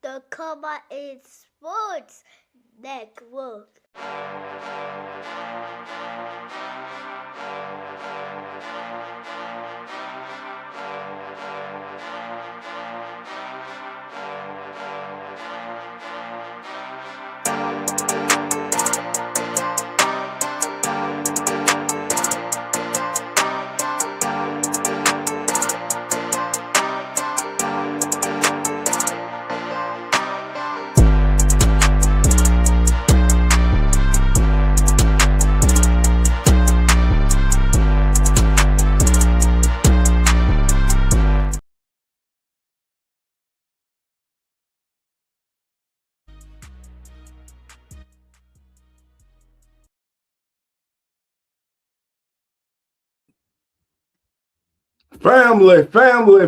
the Comma in Sports Network.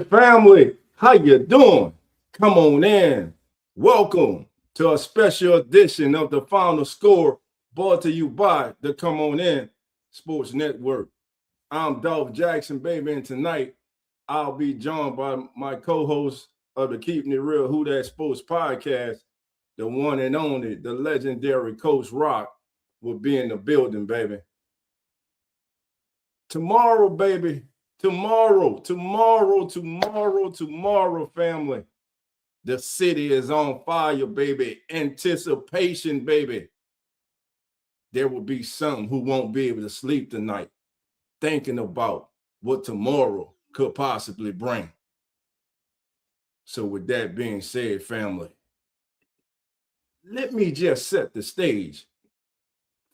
Family, how you doing? Come on in. Welcome to a special edition of the Final Score, brought to you by the Come On In Sports Network. I'm Dolph Jackson, baby, and tonight I'll be joined by my co-host of the Keeping It Real Who That Sports podcast, the one and only, the legendary Coach Rock will be in the building, baby. Tomorrow, baby. Tomorrow, family. The city is on fire, baby. Anticipation, baby. There will be some who won't be able to sleep tonight thinking about what tomorrow could possibly bring. So with that being said, family, let me just set the stage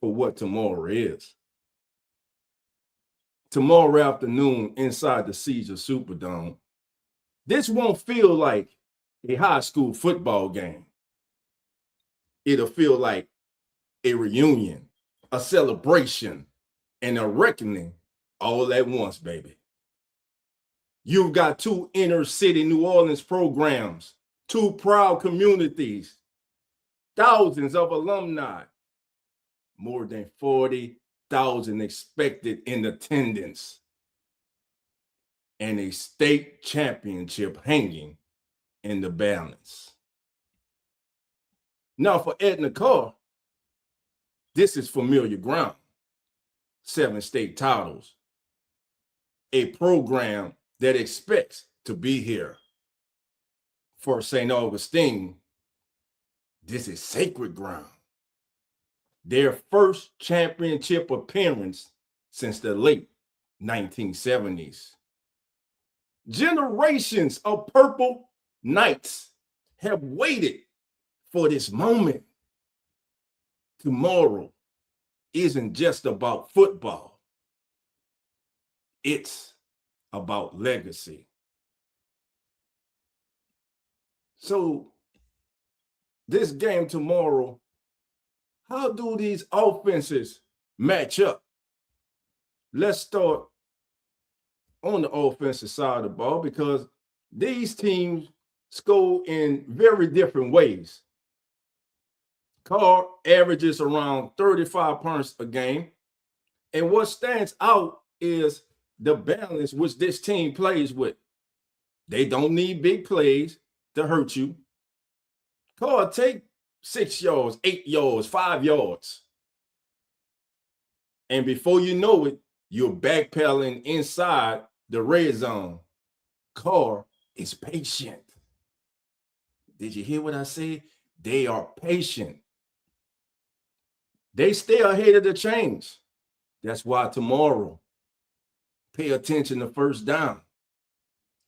for what tomorrow is. Tomorrow afternoon inside the Caesar Superdome, this won't feel like a high school football game. It'll feel like a reunion, a celebration, and a reckoning all at once, baby. You've got two inner city New Orleans programs, two proud communities, thousands of alumni, more than 40,000 expected in attendance, and a state championship hanging in the balance. Now, for Edna Karr, this is familiar ground. 7 state titles, a program that expects to be here. For St. Augustine, this is sacred ground. Their first championship appearance since the late 1970s. Generations of Purple Knights have waited for this moment. Tomorrow isn't just about football. It's about legacy. So this game tomorrow, how do these offenses match up? Let's start on the offensive side of the ball because these teams score in very different ways. Karr averages around 35 points a game. And what stands out is the balance which this team plays with. They don't need big plays to hurt you. Karr, take 6 yards, 8 yards, 5 yards. And before you know it, you're backpedaling inside the red zone. Karr is patient. Did you hear what I said? They are patient. They stay ahead of the chains. That's why tomorrow, pay attention to first down.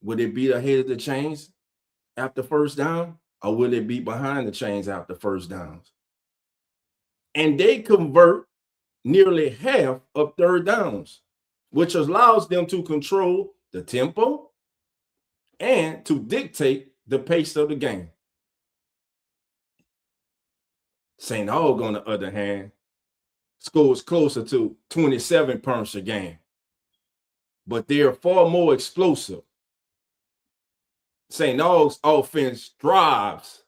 Will it be ahead of the chains after first down, or will it be behind the chains after first downs? And they convert nearly half of third downs, which allows them to control the tempo and to dictate the pace of the game. St. Aug, on the other hand, scores closer to 27 points a game, but they are far more explosive. St. Aug's offense drives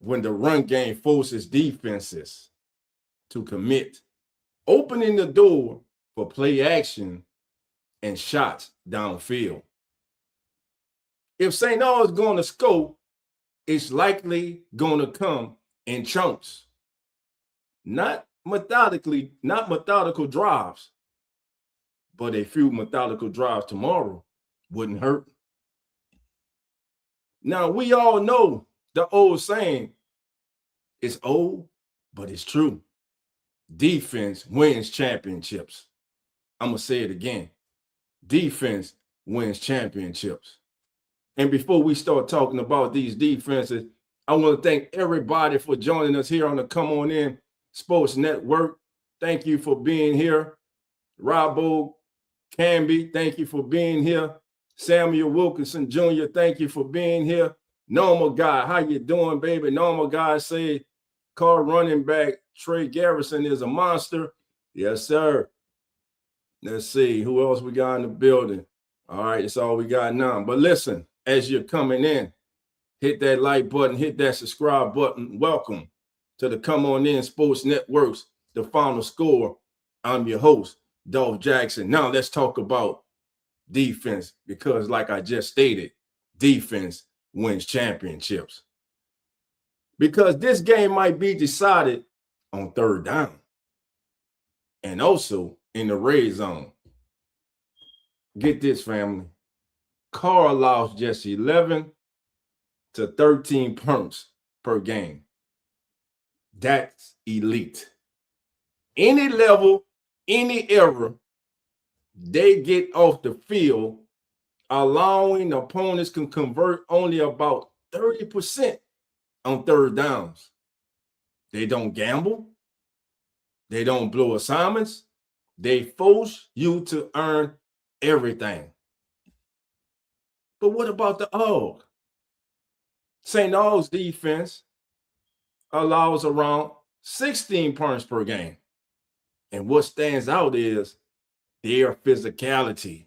when the run game forces defenses to commit, opening the door for play action and shots downfield. If St. Aug is going to score, it's likely going to come in chunks, not methodical drives, but a few methodical drives tomorrow wouldn't hurt. Now, we all know the old saying, it's old, but it's true. Defense wins championships. I'm going to say it again. Defense wins championships. And before we start talking about these defenses, I want to thank everybody for joining us here on the Come On In Sports Network. Thank you for being here. Robbo Canby, thank you for being here. Samuel Wilkinson Jr., thank you for being here. Normal Guy, how you doing, baby? Normal Guy say, Carr running back Trey Garrison is a monster. Yes, sir. Let's see who else we got in the building. All right, that's all we got now. But listen, as you're coming in, hit that like button, hit that subscribe button. Welcome to the Come On In Sports Networks, the final score. I'm your host, Dolph Jackson. Now let's talk about defense, because like I just stated, defense wins championships. Because this game might be decided on third down and also in the red zone. Get this, family. Carr allows just 11 to 13 punts per game. That's elite. Any level, any era, they get off the field, allowing opponents can convert only about 30% on third downs. They don't gamble. They don't blow assignments. They force you to earn everything. But what about the Aug? St. Aug's defense allows around 16 punts per game. And what stands out is their physicality.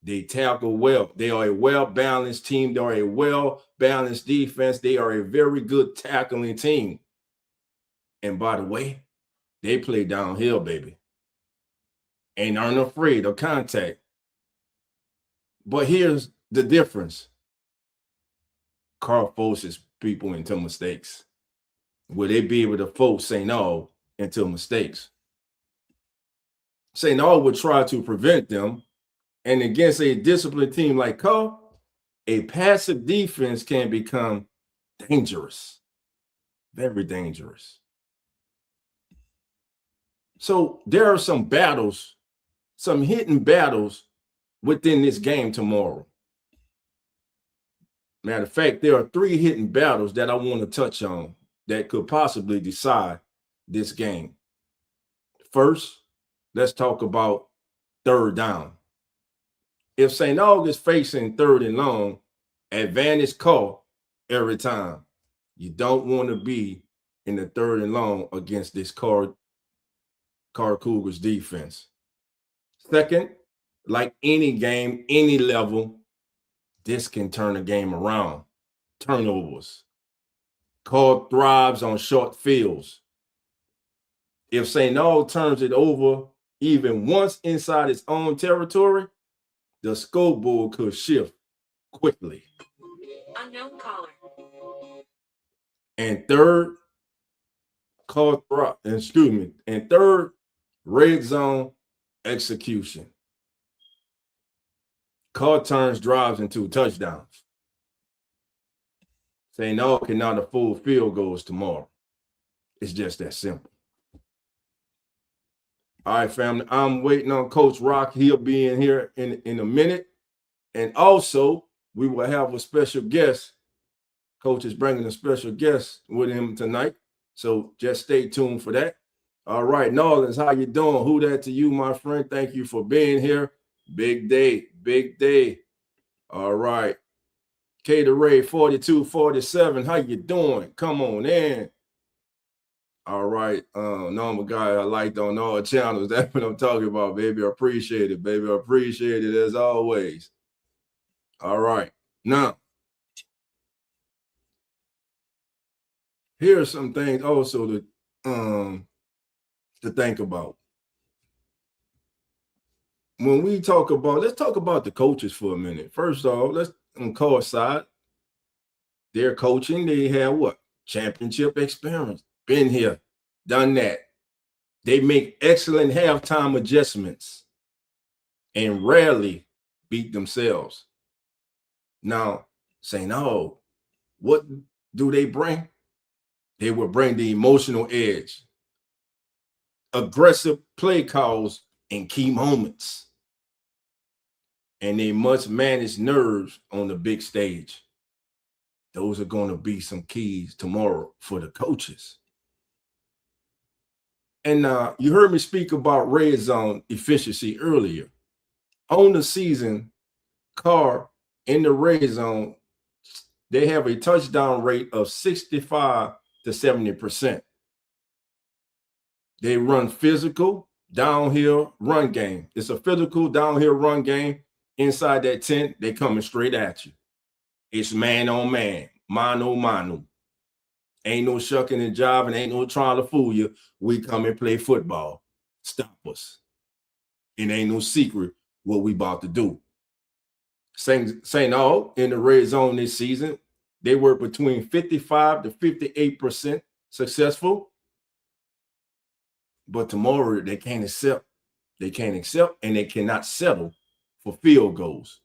They tackle well. They are a well-balanced team. They are a well-balanced defense. They are a very good tackling team. And by the way, they play downhill, baby, and aren't afraid of contact. But here's the difference. Carr forces people into mistakes. Will they be able to force St. Aug into mistakes? St. Aug would try to prevent them. And against a disciplined team like Carr, a passive defense can become dangerous, very dangerous. So there are some battles, some hidden battles within this game tomorrow. Matter of fact, there are 3 hidden battles that I want to touch on that could possibly decide this game. First, let's talk about third down. If St. Aug is facing third and long, advantage call every time. You don't want to be in the third and long against this Carr Cougars defense. Second, like any game, any level, this can turn a game around. Turnovers. Carr thrives on short fields. If St. Aug turns it over even once inside its own territory, the scoreboard could shift quickly. Unknown caller. And third, red zone execution. Carr turns drives into touchdowns. St. Aug cannot afford field goals tomorrow. It's just that simple. All right, family. I'm waiting on Coach Rock. He'll be in here in a minute. And also, we will have a special guest. Coach is bringing a special guest with him tonight. So just stay tuned for that. All right, Nolans, how you doing? Who that to you, my friend? Thank you for being here. Big day, big day. All right. K to Ray 4247. How you doing? Come on in. All right. Normal Guy, I liked on all channels. That's what I'm talking about, baby. I appreciate it, baby. I appreciate it as always. All right. Now, here are some things also to think about. When we talk about, let's talk about the coaches for a minute. First off, on Carr's side, their coaching, they have what? Championship experience. Been here, done that. They make excellent halftime adjustments and rarely beat themselves. Now, saying, oh, what do they bring? They will bring the emotional edge, aggressive play calls in key moments, and they must manage nerves on the big stage. Those are going to be some keys tomorrow for the coaches. And you heard me speak about red zone efficiency earlier. On the season, Carr in the red zone, they have a touchdown rate of 65 to 70%. They run physical, downhill run game. It's a physical downhill run game. Inside that tent, they coming straight at you. It's man on man, mano mano. Ain't no shucking and jiving, ain't no trying to fool you. We come and play football. Stop us. It ain't no secret what we about to do. St. Aug in the red zone this season, they were between 55 to 58% successful. But tomorrow they can't accept. They can't accept and they cannot settle for field goals.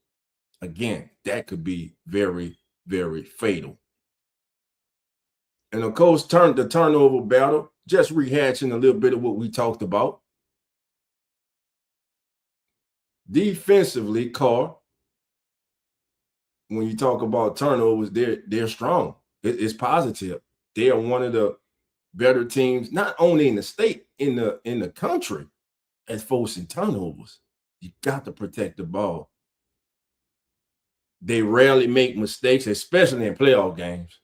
Again, that could be very, very fatal. And of course, the turnover battle, just rehashing a little bit of what we talked about. Defensively, Carr, when you talk about turnovers, they're strong. It's positive. They are one of the better teams, not only in the state, in the country, as forcing turnovers. You got to protect the ball. They rarely make mistakes, especially in playoff games.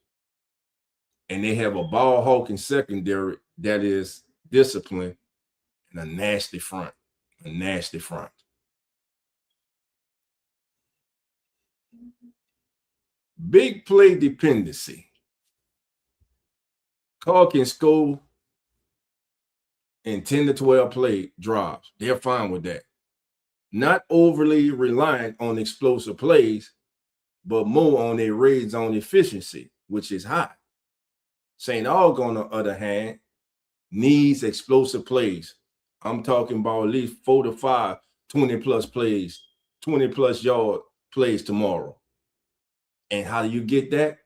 And they have a ball hawking secondary that is disciplined and a nasty front. A nasty front. Big play dependency. Carr can score in 10 to 12 play drives. They're fine with that. Not overly reliant on explosive plays, but more on their red zone efficiency, which is high. St. Aug, on the other hand, needs explosive plays. I'm talking about at least 4 to 5 20-plus plays, 20-plus yard plays tomorrow. And how do you get that?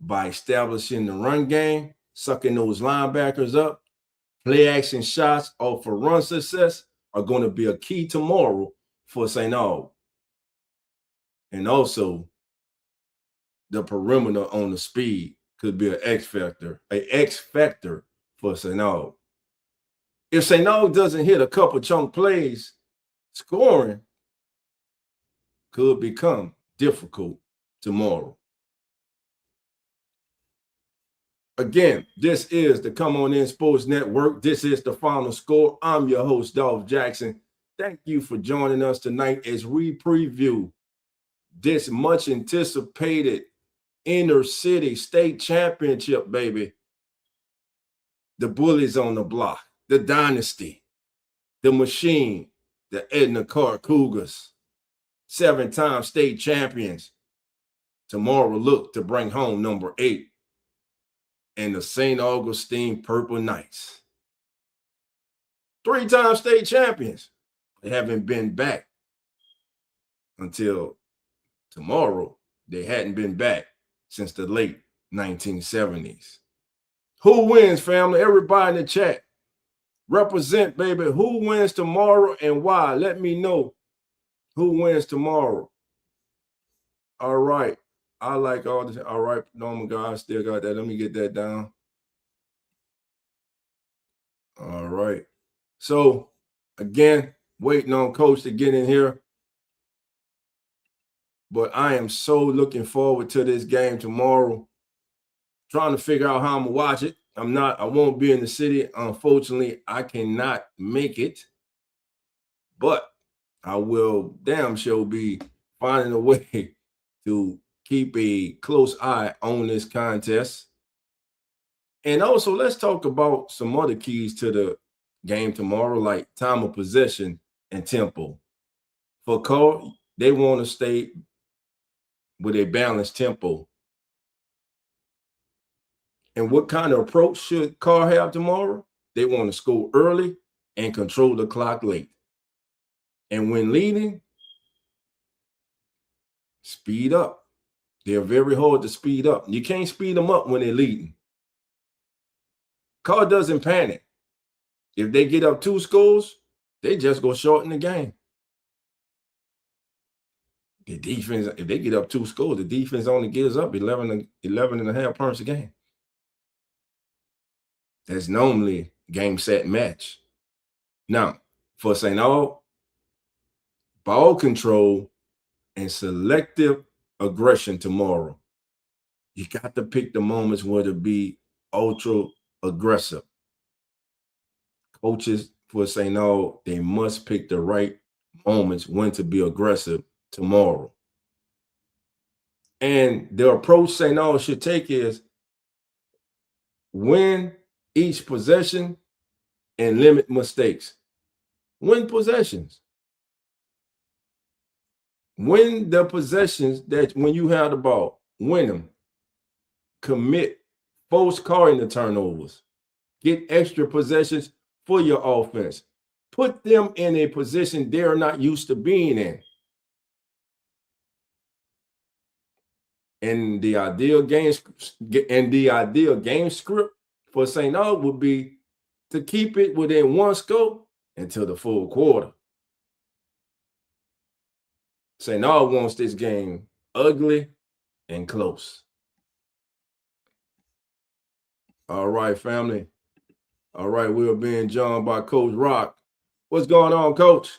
By establishing the run game, sucking those linebackers up. Play action shots or for run success are going to be a key tomorrow for St. Aug. And also, the perimeter on the speed could be an X factor for St. Aug. If St. Aug doesn't hit a couple chunk plays, scoring could become difficult tomorrow. Again, this is the Come On In Sports Network. This is the Final Score. I'm your host, Dolph Jackson. Thank you for joining us tonight as we preview this much anticipated inner city state championship, baby. The bullies on the block, the dynasty, the machine, the Edna Karr Cougars, 7-time state champions. Tomorrow look to bring home number 8. And the St. Augustine Purple Knights. 3-time state champions. They haven't been back until tomorrow. They hadn't been back since the late 1970s. Who wins, family? Everybody in the chat. Represent, baby. Who wins tomorrow and why? Let me know who wins tomorrow. All right. I like all this. All right, Norman God, I still got that. Let me get that down. All right. So, again, waiting on Coach to get in here. But I am so looking forward to this game tomorrow. Trying to figure out how I'm going to watch it. I won't be in the city. Unfortunately, I cannot make it. But I will damn sure be finding a way to keep a close eye on this contest. And also, let's talk about some other keys to the game tomorrow, like time of possession and tempo. For Carr, they want to stay with a balanced tempo. And what kind of approach should Carr have tomorrow? They want to score early and control the clock late. And when leading, speed up. They're very hard to speed up. You can't speed them up when they're leading. Carr doesn't panic. If they get up 2 scores, they just go shorten the game. The defense, if they get up 2 scores, the defense only gives up 11 and a half points a game. That's normally game, set, match. Now, for St. Aug, ball control and selective aggression tomorrow. You got to pick the moments where to be ultra aggressive. Coaches for St. Aug, they must pick the right moments when to be aggressive tomorrow. And the approach St. Aug should take is win each possession and limit mistakes. Win possessions. Win the possessions that when you have the ball, win them. Commit, force Carr into turnovers. Get extra possessions for your offense. Put them in a position they're not used to being in. And the ideal game script for St. Aug would be to keep it within 1 score until the full quarter. St. Aug wants this game ugly and close. All right, family. All right, we're being joined by Coach Rock. What's going on, Coach?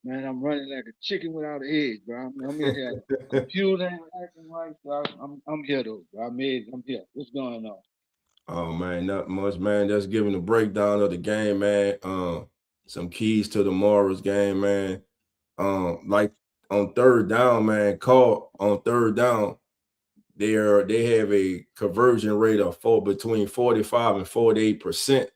Man, I'm running like a chicken without an egg, bro. I'm in here. Computer ain't acting right, bro. I'm here though, bro. I'm here. What's going on? Oh man, not much, man. Just giving a breakdown of the game, man. Some keys to tomorrow's game, man. Like on third down, man. Call on third down. They have a conversion rate of between 45 and 48%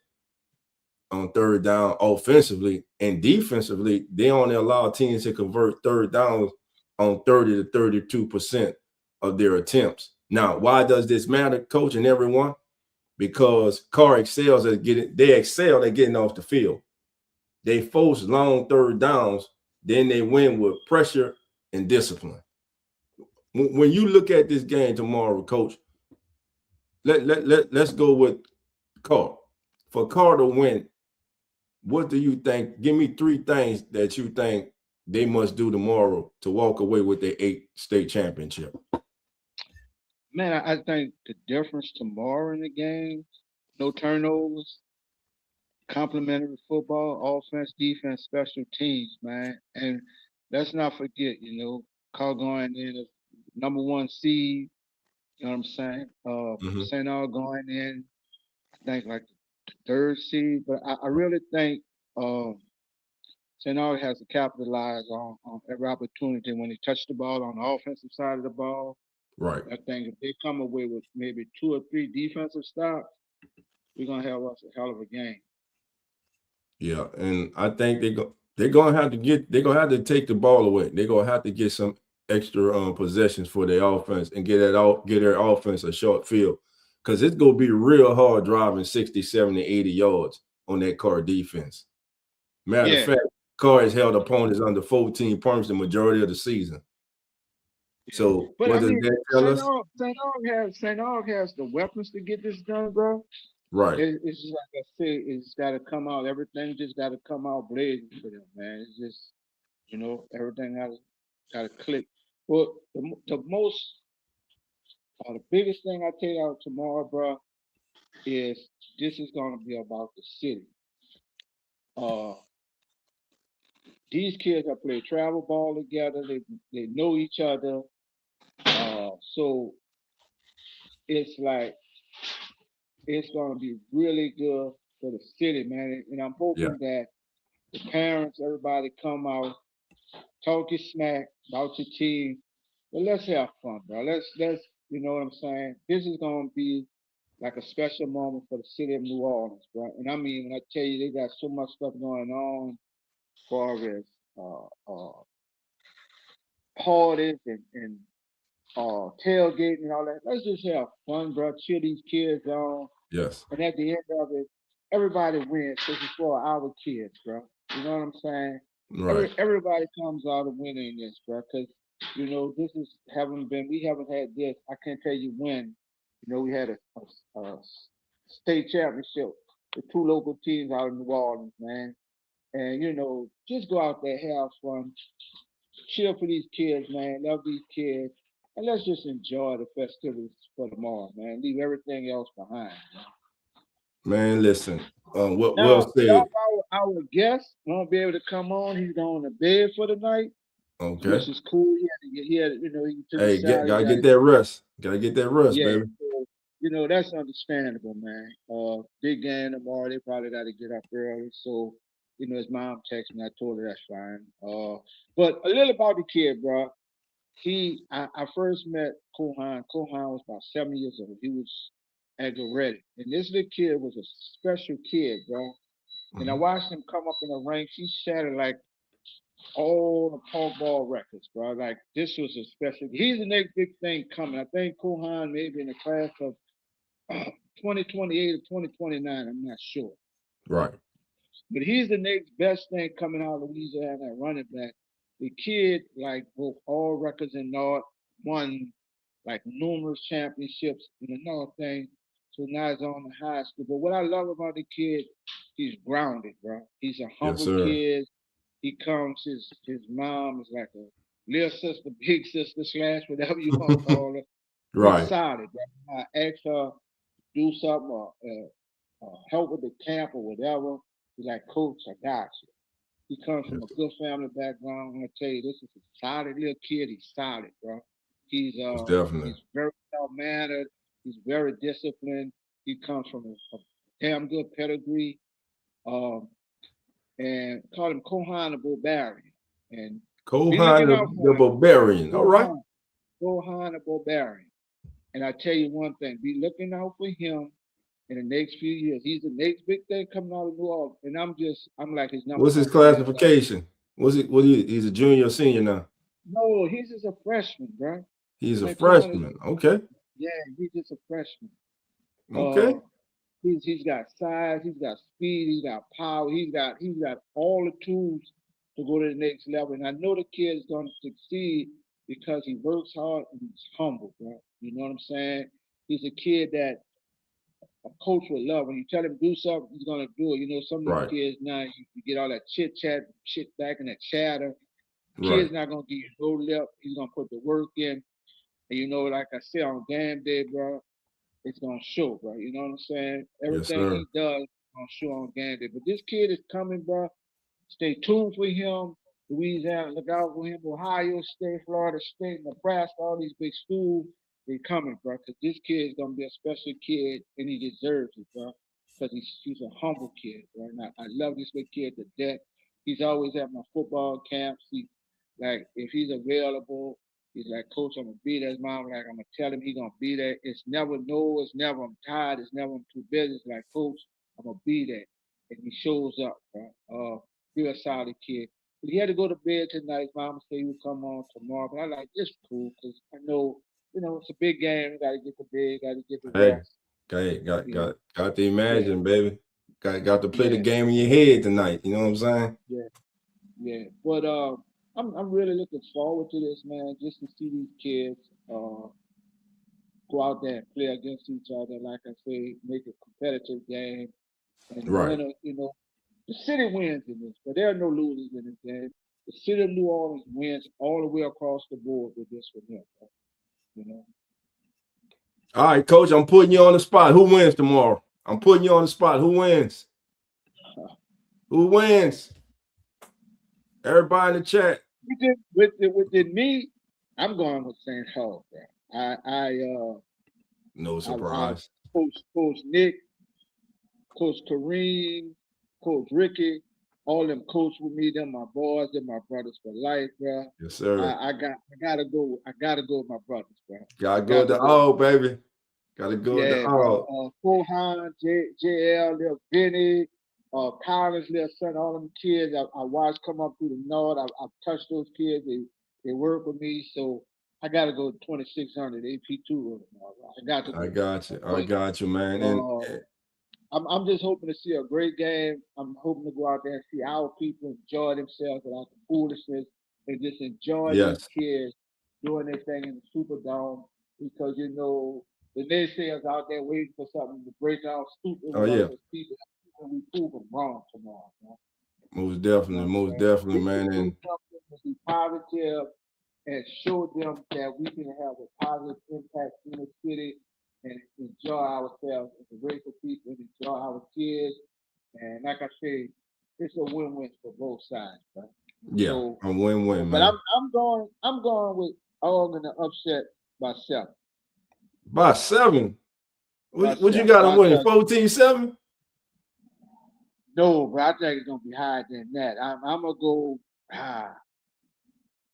on third down offensively, and defensively, they only allow teams to convert third downs on 30 to 32% of their attempts. Now, why does this matter, Coach and everyone? Because Carr excels at getting off the field. They force long third downs, then they win with pressure and discipline. When you look at this game tomorrow, Coach, let's go with Carr. For Carr to win, what do you think? Give me 3 things that you think they must do tomorrow to walk away with their 8th state championship. Man, I think the difference tomorrow in the game, no turnovers, complementary football, offense, defense, special teams, man. And let's not forget, Carl going in as number 1 seed. You know what I'm saying? Mm-hmm. St. Aug going in, I think like the 3rd seed. But I really think St. Aug has to capitalize on every opportunity when he touched the ball on the offensive side of the ball. Right. I think if they come away with maybe 2 or 3 defensive stops, we're gonna have us a hell of a game. Yeah, and I think they're gonna have to take the ball away. They're gonna have to get some extra possessions for their offense and get their offense a short field, because it's gonna be real hard driving 60, 70, 80 yards on that Carr defense. Matter of fact, Carr has held opponents under 14 points the majority of the season. Yeah. So But what does that tell us? St. Aug has the weapons to get this done, bro. Right. It's just like I said, it's got to come out. Everything just got to come out blazing for them, man. It's just, everything got to click. Well, the biggest thing I take out tomorrow, bro, is this is gonna be about the city. Uh, these kids have played travel ball together. They know each other. So it's like it's gonna be really good for the city, man. And I'm hoping that the parents, everybody come out, talk your smack about your team, but let's have fun, bro. Let's you know what I'm saying? This is gonna be like a special moment for the city of New Orleans, bro. And I mean, when I tell you they got so much stuff going on, as far as parties and tailgating and all that. Let's just have fun, bro. Cheer these kids on. Yes. And at the end of it, everybody wins because it's for our kids, bro. You know what I'm saying? Right. Everybody comes out a winner in this, bro. Because this is we haven't had this. I can't tell you when. We had a state championship with two local teams out in New Orleans, man. And just go out there, have fun, cheer for these kids, man. Love these kids, and let's just enjoy the festivities for tomorrow, man. Leave everything else behind. Man, listen. Well Now, said. our guest won't be able to come on. He's going to bed for the night, Okay. which is cool. He took a Hey, shower. He gotta got get it. that rest. Gotta get that rest, Yeah, baby. so, that's understandable, man. Big game tomorrow. They probably got to get up early. So, his mom texted me. I told her that's fine. But a little about the kid, bro. I first met Kohan. Kohan was about 7 years old. He was at Goretti. And this little kid was a special kid, bro. And I watched him come up in the ranks. He shattered like all the punk ball records, bro. Like this was a special. He's the next big thing coming. I think Kohan maybe in the class of 2028 or 2029. I'm not sure. Right. But he's the next best thing coming out of Louisiana at running back. The kid, like, broke all records in North, won like numerous championships in the North thing. So now he's on the high school. But what I love about the kid, he's grounded, bro. He's a Yes, humble sir. kid. He comes, his mom is like a little sister, big sister, slash, whatever you want to call her. He's Right. solid, bro. I asked her to do something or help with the camp or whatever. He's like, Coach, I got you. He comes from a good family background. I'm gonna tell you, this is a solid little kid. He's solid, bro. He's Most definitely. he's very well mannered. He's very disciplined. He comes from a damn good pedigree. Um, and call him Kohan the Barbarian. And be Kohan looking the, out the for him. Barbarian. All right. Kohan the Barbarian. And I tell you one thing, be looking out for him in the next few years. He's the next big thing coming out of New Orleans. And I'm like his number What's his one fan. classification? He's a junior or senior now? No, he's just a freshman, bro. He's a Like Kohan freshman. Okay. yeah, he's just a freshman. Okay. He's got size, he's got speed, he's got power, he's got all the tools to go to the next level. And I know the kid is gonna succeed because he works hard and he's humble, bro. You know what I'm saying? He's a kid that a coach would love. When you tell him do something, he's gonna do it. Some of these Right. kids now you get all that chit chat, shit back and that chatter. Right. Kid's not gonna give you no lip. He's gonna put the work in. And like I said on game day, bro, it's gonna show, bro. You know what I'm saying? Yes, Everything sir. he does is gonna show on game day. But this kid is coming, bro. Stay tuned for him. Louisiana, look out for him. Ohio State, Florida State, Nebraska, all these big schools, they coming, bro. Because this kid is gonna be a special kid, and he deserves it, bro. Because he's a humble kid, bro. And I love this big kid to death. He's always at my football camps. Like if he's available, he's like, Coach, I'm gonna be there. His mom like, I'm gonna tell him he's gonna be there. It's never no, it's never I'm tired, it's never I'm too busy. It's like, Coach, I'm gonna be there. And he shows up, bro. Real solid kid. But he had to go to bed tonight. His mama said he would come on tomorrow. But I like this cool because I know, it's a big game. You gotta get to bed, gotta get the Hey, rest. got You know, got to yeah, imagine, baby. Got to play the yeah, game in your head tonight. You know what I'm saying? yeah, yeah. But I'm really looking forward to this, man, just to see these kids go out there and play against each other. Like I say, make a competitive game. And the Right. winner, the city wins in this, but there are no losers in this game. The city of New Orleans wins all the way across the board with this one here. You know. All right, Coach. I'm putting you on the spot. Who wins tomorrow? I'm putting you on the spot. Who wins? Who wins? Everybody in the chat. Within me, I'm going with St. Paul, bro. No I surprise. Coach Nick, Coach Kareem, Coach Ricky, all them coach with me. Them my boys, them my brothers for life, bro. Yes, sir. I gotta go. I gotta go with my brothers, bro. Gotta go to all, baby. Gotta go to Yeah, all. bro. Kohan, JL, little Benny, Collins, little son, all them kids I watched come up through the north. I've touched those kids. They work with me. So I gotta go 2600 AP2 tomorrow. I got to I go. got you. I But got you, man. uh, I'm just hoping to see a great game. I'm hoping to go out there and see our people enjoy themselves without the foolishness and just enjoy these Yes. kids doing their thing in the Superdome because the naysayers out there waiting for something to break out stupid Oh with us yeah. as people and we prove them wrong tomorrow. Man. Most You know definitely. what I'm Most saying? definitely, We can man. do And something to be positive and show them that we can have a positive impact in the city and enjoy ourselves as a racial people and enjoy our kids. And like I say, it's a win-win for both sides, right? yeah, So, a win-win, but man. I'm going with all in the upset by 7. By 7. By What you 7. got But to I win? tell you, 14-7? no, but I think it's gonna be higher than that. I'm gonna go.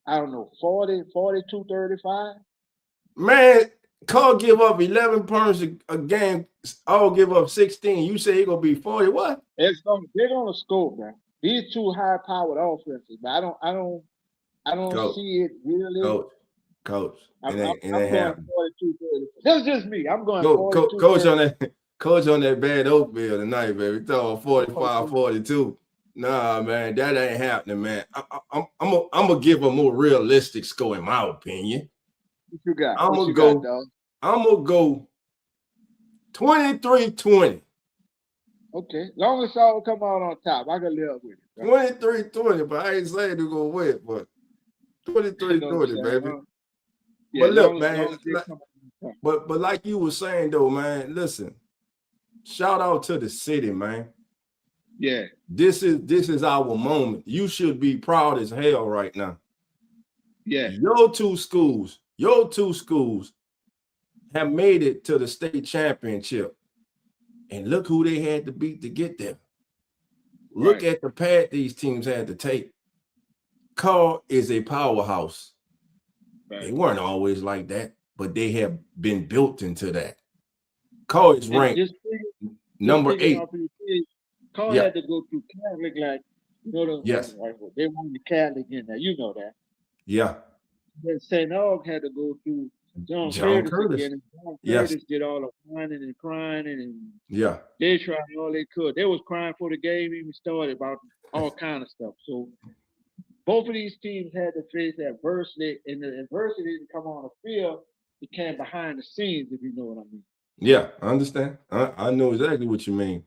I don't know, 40, 42, 35. Man, Carl give up 11 points a game. All give up 16. You say he gonna be 40. What? They're gonna score, man. These two high powered offenses, but I don't Coach, see it really. coach, coach. I'm, I'm, It I'm ain't going happening. 42, 30. That's just me. I'm going Coach 42, on that coach on that bad Oakville tonight, baby. Throwing 45, 30. 42. Nah, man, that ain't happening, man. I'm gonna give a more realistic score in my opinion. What you got? I'm What gonna you got, go. dog? I'm gonna go 23-20. Okay. Long as all come out on top, I can live with it. 23-20, but I ain't saying they're gonna win, but You know what I'm 23-20, saying? baby. Yeah, But look, man, long as they come out on top. but like you were saying though, man, listen, shout out to the city, man. Yeah, This is our moment. You should be proud as hell right now. yeah, Your two schools have made it to the state championship. And look who they had to beat to get there. Look right. at the path these teams had to take. Carr is a powerhouse. They Right. weren't always like that, but they have been built into that. Carr is And ranked just number picking 8. off of your kids, Carl Yeah. had to go through Catholic, like, Yes. they wanted the Catholic in there. You know that. Yeah. Then St. Aug had to go through John John Curtis Curtis. again. And John Yes. Curtis did all the whining and crying, and Yeah. they tried all they could. They was crying for the game even started about all kind of stuff. So both of these teams had to face adversity, and the adversity didn't come on the field. It came behind the scenes, if you know what I mean. Yeah. I understand. I know exactly what you mean.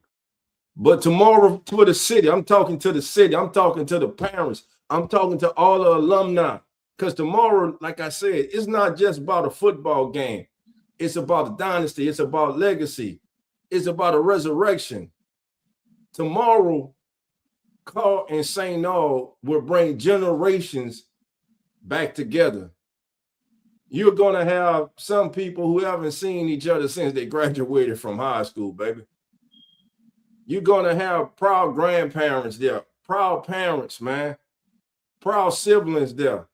But tomorrow for the city, I'm talking to the city. I'm talking to the parents. I'm talking to all the alumni. Because tomorrow, like I said, it's not just about a football game. It's about a dynasty. It's about legacy. It's about a resurrection. Tomorrow, Carl and St. Aug will bring generations back together. You're going to have some people who haven't seen each other since they graduated from high school, baby. You're going to have proud grandparents there, proud parents, man, proud siblings there.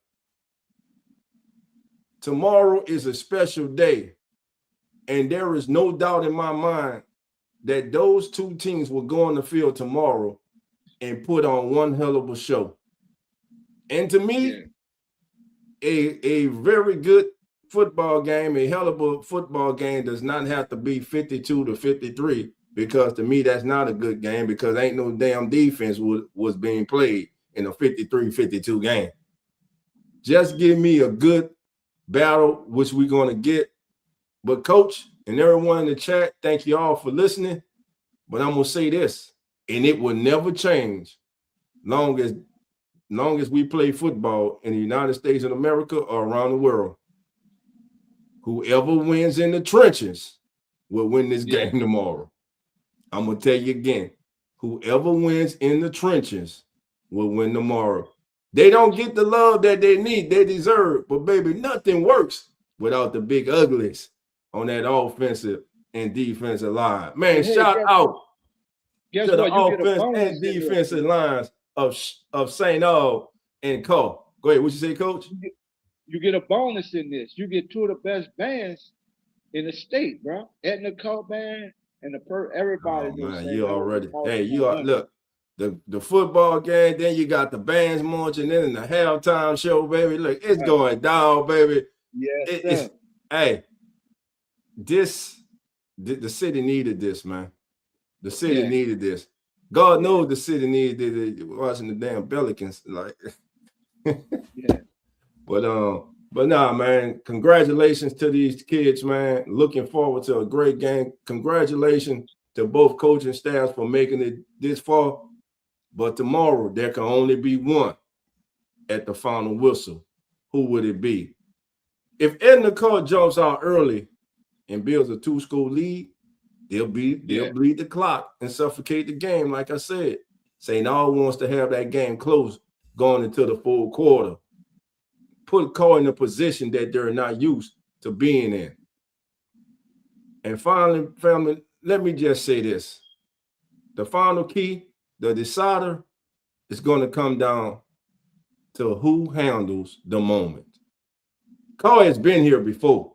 Tomorrow is a special day, and there is no doubt in my mind that those two teams will go on the field tomorrow and put on one hell of a show. And to me, a very good football game, a hell of a football game does not have to be 52-53, because to me, that's not a good game, because ain't no damn defense was being played in a 53-52 game. Just give me a good battle, which we're going to get. But Coach and everyone in the chat, thank you all for listening. But I'm going to say this, and it will never change long as we play football in the United States of America or around the world. Whoever wins in the trenches will win this game tomorrow. I'm going to tell you again, whoever wins in the trenches will win tomorrow. They don't get the love that they need, they deserve, but baby, nothing works without the big uglies on that offensive and defensive line. Man, shout out to the offense and defensive lines of St. Aug and Carr. Go ahead. What you say, Coach? You get a bonus in this. You get two of the best bands in the state, bro. Edna Karr band and everybody knows. Man, you already. Hey, you are look. The football game, then you got the bands marching in the halftime show, baby. Look, it's going down, baby. Yes, It's sir. hey, the city needed this, man. The city Yeah, needed this. God yeah, knows the city needed it watching the damn Pelicans. Like, yeah, but nah, man. Congratulations to these kids, man. Looking forward to a great game. Congratulations to both coaching staffs for making it this far. But tomorrow there can only be one at the final whistle. Who would it be? If Edna Karr jumps out early and builds a two-score lead, they'll yeah, bleed the clock and suffocate the game. Like I said, St. Aug wants to have that game close going into the full quarter. Put Karr in a position that they're not used to being in. And finally, family, let me just say this. The final key, the decider, is going to come down to who handles the moment. Karr has been here before.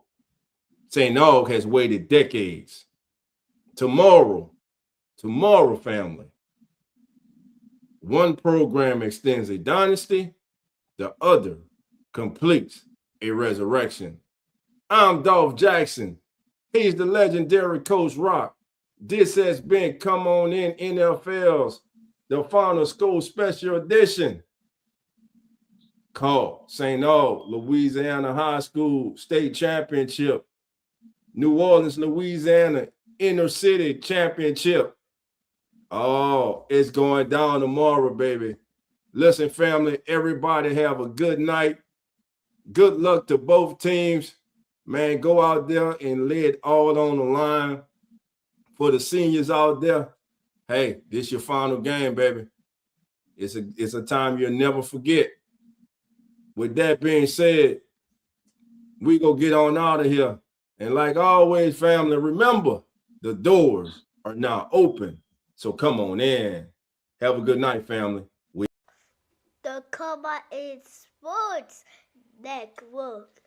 St. Aug has waited decades. Tomorrow, family, one program extends a dynasty, the other completes a resurrection. I'm Dolph Jackson. He's the legendary Coach Rock. This has been Come On In NFL's the Final Score Special Edition. Call St. Aug, Louisiana High School State Championship. New Orleans, Louisiana Inner City Championship. Oh, it's going down tomorrow, baby. Listen, family, everybody have a good night. Good luck to both teams. Man, go out there and lay it all on the line. For the seniors out there, hey, this your final game, baby. It's a time you'll never forget. With that being said, we go get on out of here. And like always, family, remember, the doors are now open. So come on in. Have a good night, family. The Come On In Sports Network.